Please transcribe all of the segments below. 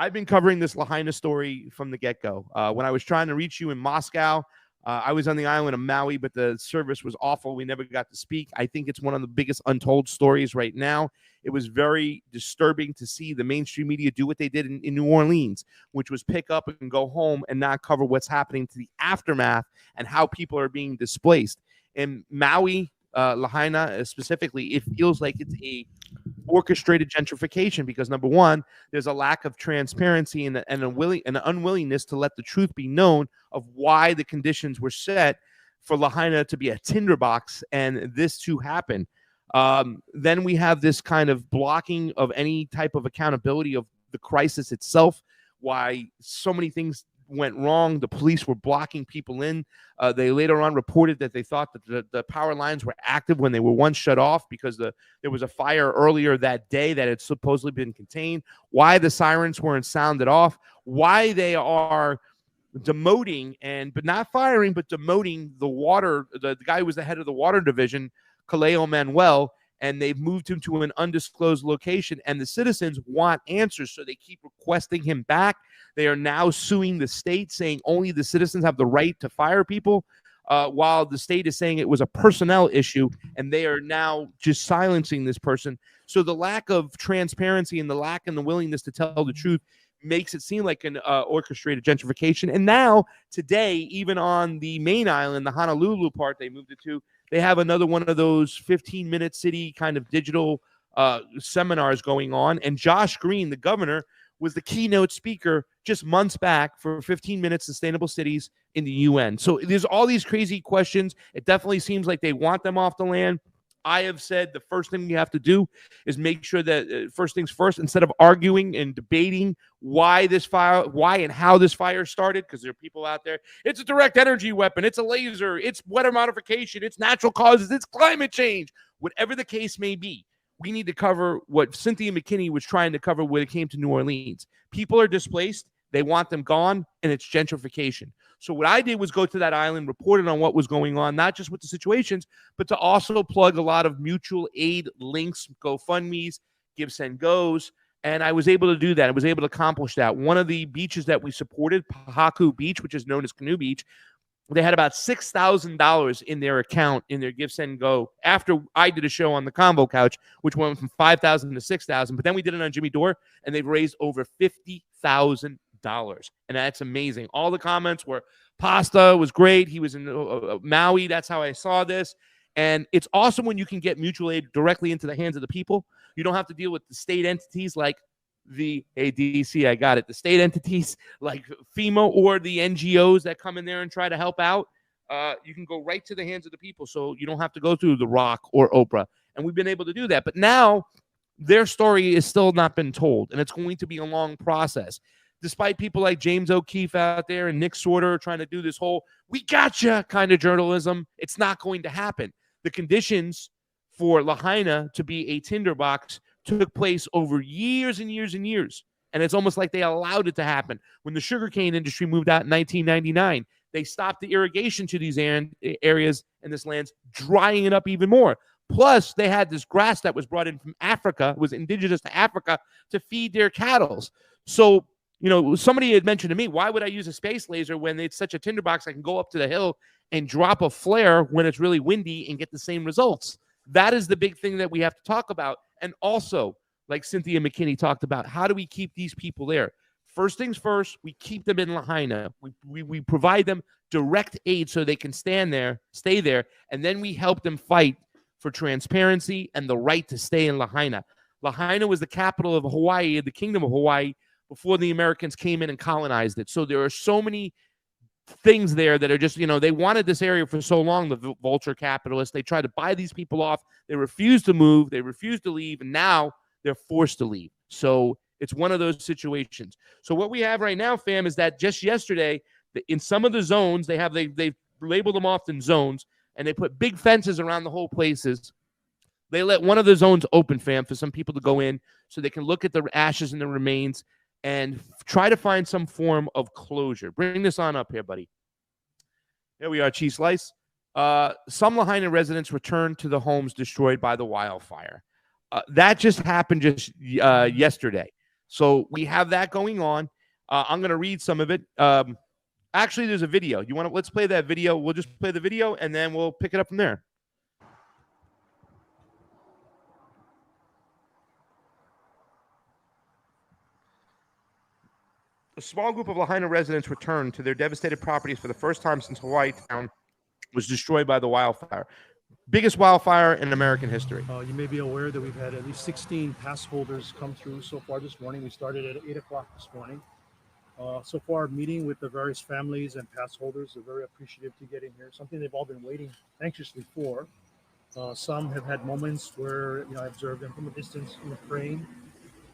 I've been covering this Lahaina story from the get-go. When I was trying to reach you in Moscow, I was on the island of Maui, but the service was awful. We never got to speak. I think it's one of the biggest untold stories right now. It was very disturbing to see the mainstream media do what they did in New Orleans, which was pick up and go home and not cover what's happening to the aftermath and how people are being displaced. In Maui, Lahaina specifically, it feels like it's a orchestrated gentrification because, number one, there's a lack of transparency and an unwillingness to let the truth be known of why the conditions were set for Lahaina to be a tinderbox and this to happen. Then we have this kind of blocking of any type of accountability of the crisis itself, why so many things went wrong. The police were blocking people in. They later on reported that they thought that the power lines were active when they were once shut off because there was a fire earlier that day that had supposedly been contained. Why the sirens weren't sounded off. Why they are demoting but not firing, but demoting the guy who was the head of the water division, Kaleo Manuel, and they've moved him to an undisclosed location, and the citizens want answers, so they keep requesting him back. They are now suing the state, saying only the citizens have the right to fire people, while the state is saying it was a personnel issue, and they are now just silencing this person. So the lack of transparency and the lack and the willingness to tell the truth makes it seem like an orchestrated gentrification. And now, today, even on the main island, the Honolulu part they moved it to, they have another one of those 15-minute city kind of digital seminars going on. And Josh Green, the governor, was the keynote speaker just months back for 15-minute sustainable cities in the UN. So there's all these crazy questions. It definitely seems like they want them off the land. I have said the first thing we have to do is make sure that first things first, instead of arguing and debating why and how this fire started, because there are people out there, it's a direct energy weapon, it's a laser, it's weather modification, it's natural causes, it's climate change. Whatever the case may be, we need to cover what Cynthia McKinney was trying to cover when it came to New Orleans. People are displaced. They want them gone, and it's gentrification. So what I did was go to that island, reported on what was going on, not just with the situations, but to also plug a lot of mutual aid links, GoFundMes, Give, Send, Goes, and I was able to do that. I was able to accomplish that. One of the beaches that we supported, Pahaku Beach, which is known as Canoe Beach, they had about $6,000 in their account, in their Give, Send, Go, after I did a show on the Convo Couch, which went from $5,000 to $6,000. But then we did it on Jimmy Dore, and they've raised over $50,000. And that's amazing. All the comments were, Pasta was great. He was in Maui. That's how I saw this. And it's awesome when you can get mutual aid directly into the hands of the people. You don't have to deal with the state entities like the ADC, I got it. The state entities like FEMA or the NGOs that come in there and try to help out. You can go right to the hands of the people, so you don't have to go through The Rock or Oprah. And we've been able to do that. But now their story is still not been told, and it's going to be a long process. Despite people like James O'Keefe out there and Nick Sorter trying to do this whole "we gotcha" kind of journalism, it's not going to happen. The conditions for Lahaina to be a tinderbox took place over years and years and years. And it's almost like they allowed it to happen. When the sugarcane industry moved out in 1999, they stopped the irrigation to these areas and this land's drying it up even more. Plus, they had this grass that was brought in from Africa, was indigenous to Africa, to feed their cattle. So, you know, somebody had mentioned to me, why would I use a space laser when it's such a tinderbox? I can go up to the hill and drop a flare when it's really windy and get the same results. That is the big thing that we have to talk about. And also, like Cynthia McKinney talked about, how do we keep these people there? First things first, we keep them in Lahaina. We provide them direct aid so they can stay there, and then we help them fight for transparency and the right to stay in Lahaina. Lahaina was the capital of Hawaii, the Kingdom of Hawaii, before the Americans came in and colonized it. So there are so many things there that are just, you know, they wanted this area for so long, the vulture capitalists. They tried to buy these people off. They refused to move. They refused to leave. And now they're forced to leave. So it's one of those situations. So what we have right now, fam, is that just yesterday, in some of the zones, they've labeled them off in zones, and they put big fences around the whole places. They let one of the zones open, fam, for some people to go in so they can look at the ashes and the remains and try to find some form of closure. Bring this on up here, buddy. Here we are, Cheese Slice. Some Lahaina residents returned to the homes destroyed by the wildfire. That just happened yesterday. So we have that going on. I'm going to read some of it. Actually, there's a video. Let's play that video. We'll just play the video, and then we'll pick it up from there. A small group of Lahaina residents returned to their devastated properties for the first time since Hawaii town was destroyed by the wildfire. Biggest wildfire in American history. You may be aware that we've had at least 16 pass holders come through so far this morning. We started at 8 o'clock this morning. So far, meeting with the various families and pass holders, are very appreciative to getting here. Something they've all been waiting anxiously for. Some have had moments where I observed them from a distance, praying.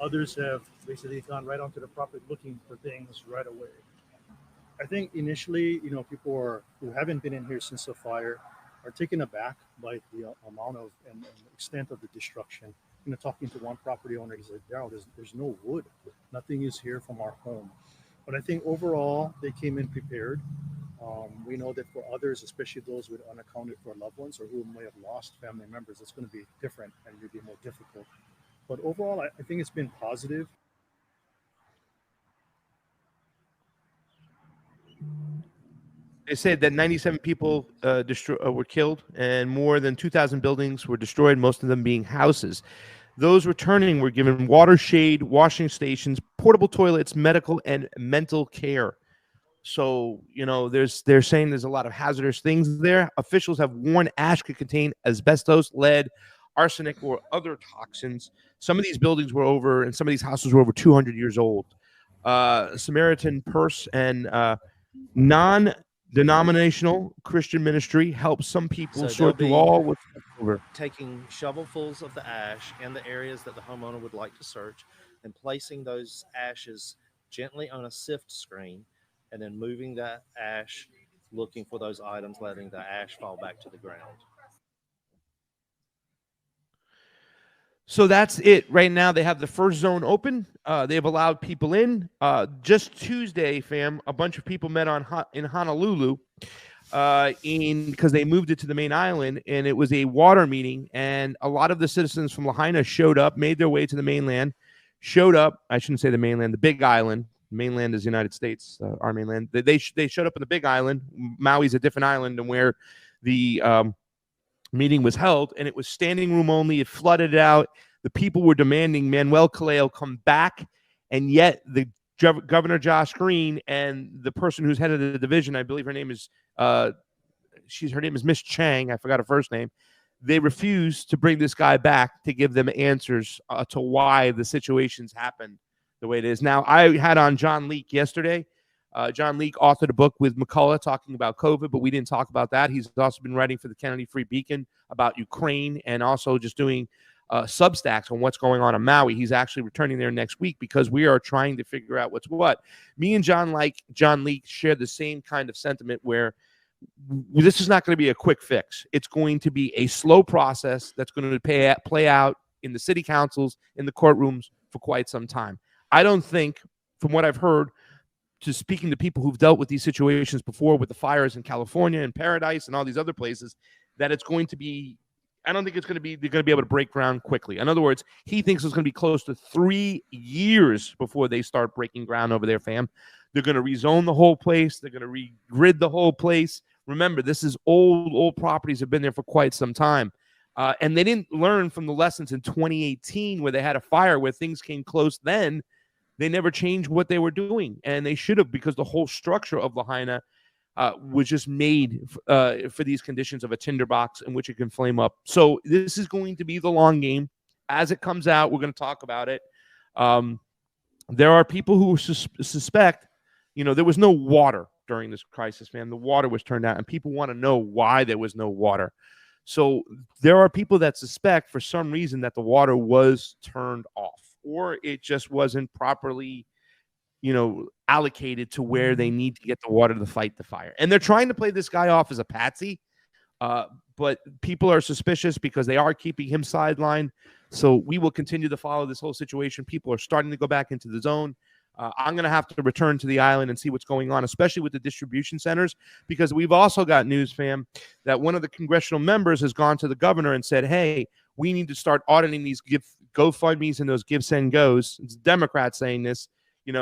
Others have basically gone right onto the property looking for things right away. I think initially, people who haven't been in here since the fire are taken aback by the amount of and extent of the destruction. Talking to one property owner, he said, "Daryl, there's no wood. Nothing is here from our home." But I think overall, they came in prepared. We know that for others, especially those with unaccounted for loved ones or who may have lost family members, it's going to be different and maybe more difficult. But overall, I think it's been positive. They said that 97 people were killed and more than 2,000 buildings were destroyed, most of them being houses. Those returning were given water, shade, washing stations, portable toilets, medical and mental care. So, they're saying there's a lot of hazardous things there. Officials have warned ash could contain asbestos, lead, arsenic, or other toxins. Some of these buildings were over, and some of these houses were over 200 years old. Samaritan Purse and non-denominational Christian ministry helps some people sort through all what's over. Taking shovelfuls of the ash in the areas that the homeowner would like to search and placing those ashes gently on a sift screen and then moving that ash, looking for those items, letting the ash fall back to the ground. So that's it. Right now, they have the first zone open. They've allowed people in. Just Tuesday, fam, a bunch of people met in Honolulu because they moved it to the main island, and it was a water meeting. And a lot of the citizens from Lahaina showed up, made their way to the mainland, showed up. I shouldn't say the mainland, the Big Island. Mainland is the United States, our mainland. They showed up on the Big Island. Maui's a different island than where the meeting was held, and it was standing room only. It flooded out. The people were demanding Manuel Kaleo come back, and yet the Governor Josh Green and the person who's head of the division, I believe her name is Miss Chang. I forgot her first name. They refused to bring this guy back to give them answers to why the situation's happened the way it is. Now, I had on John Leake yesterday. John Leake authored a book with McCullough talking about COVID, but we didn't talk about that. He's also been writing for the Kennedy Free Beacon about Ukraine and also just doing substacks on what's going on in Maui. He's actually returning there next week because we are trying to figure out what's what. Me and John Leake share the same kind of sentiment where this is not going to be a quick fix. It's going to be a slow process that's going to play out in the city councils, in the courtrooms for quite some time. I don't think, from what I've heard, to speaking to people who've dealt with these situations before with the fires in California and Paradise and all these other places, that it's going to be, I don't think it's going to be, they're going to be able to break ground quickly. In other words, he thinks it's going to be close to 3 years before they start breaking ground over there, fam. They're going to rezone the whole place. They're going to regrid the whole place. Remember, this is old properties have been there for quite some time. And they didn't learn from the lessons in 2018 where they had a fire where things came close then. They never changed what they were doing, and they should have, because the whole structure of Lahaina was just made for these conditions of a tinderbox in which it can flame up. So this is going to be the long game. As it comes out, we're going to talk about it. There are people who suspect, there was no water during this crisis, man. The water was turned out, and people want to know why there was no water. So there are people that suspect for some reason that the water was turned off, or it just wasn't properly, allocated to where they need to get the water to fight the fire. And they're trying to play this guy off as a patsy, but people are suspicious because they are keeping him sidelined. So we will continue to follow this whole situation. People are starting to go back into the zone. I'm going to have to return to the island and see what's going on, especially with the distribution centers, because we've also got news, fam, that one of the congressional members has gone to the governor and said, hey, we need to start auditing these GoFundMe's and those Give, Send, Goes. It's Democrats saying this,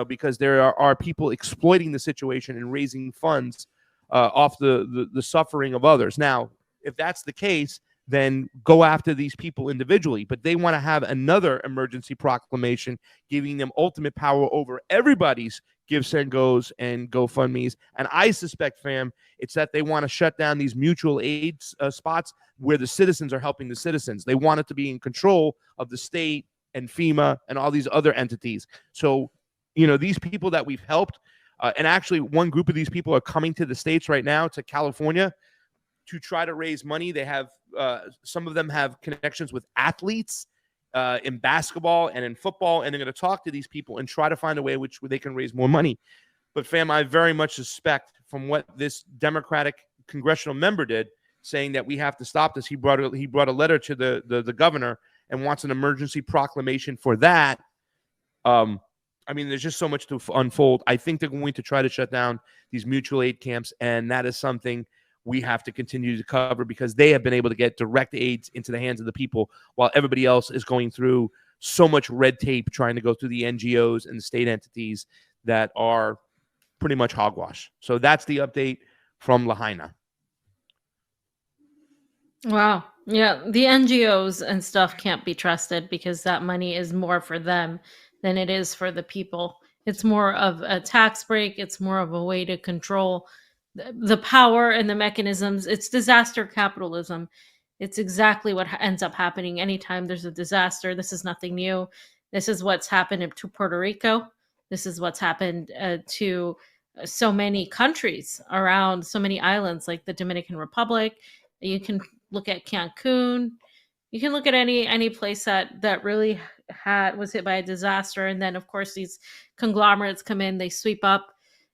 because there are people exploiting the situation and raising funds off the suffering of others. Now, if that's the case, then go after these people individually. But they want to have another emergency proclamation giving them ultimate power over everybody's Give, Send, Goes and GoFundMe's. And I suspect, fam, it's that they want to shut down these mutual aid spots where the citizens are helping the citizens. They want it to be in control of the state and FEMA and all these other entities. So, these people that we've helped, and actually one group of these people are coming to the States right now, to California, to try to raise money. They have, some of them have connections with athletes in basketball and in football, and they're going to talk to these people and try to find a way which they can raise more money. But fam, I very much suspect from what this Democratic congressional member did, saying that we have to stop this. He brought a letter to the governor and wants an emergency proclamation for that. There's just so much to unfold. I think they're going to try to shut down these mutual aid camps, and that is something we have to continue to cover because they have been able to get direct aids into the hands of the people while everybody else is going through so much red tape trying to go through the NGOs and the state entities that are pretty much hogwash. So that's the update from Lahaina. Wow. Yeah, the NGOs and stuff can't be trusted because that money is more for them than it is for the people. It's more of a tax break. It's more of a way to control the power and the mechanisms. It's disaster capitalism. It's exactly what ends up happening anytime there's a disaster. This is nothing new. This is what's happened to Puerto Rico. This is what's happened to so many countries around, so many islands like the Dominican Republic. You can look at Cancun. You can look at any place that really was hit by a disaster. And then, of course, these conglomerates come in, they sweep up,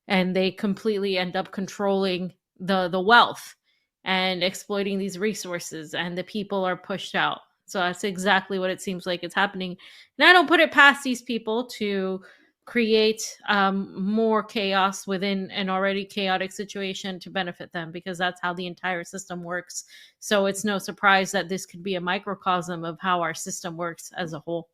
and they completely end up controlling the wealth and exploiting these resources, and the people are pushed out. So that's exactly what it seems like it's happening. And I don't put it past these people to create more chaos within an already chaotic situation to benefit them, because that's how the entire system works. So it's no surprise that this could be a microcosm of how our system works as a whole.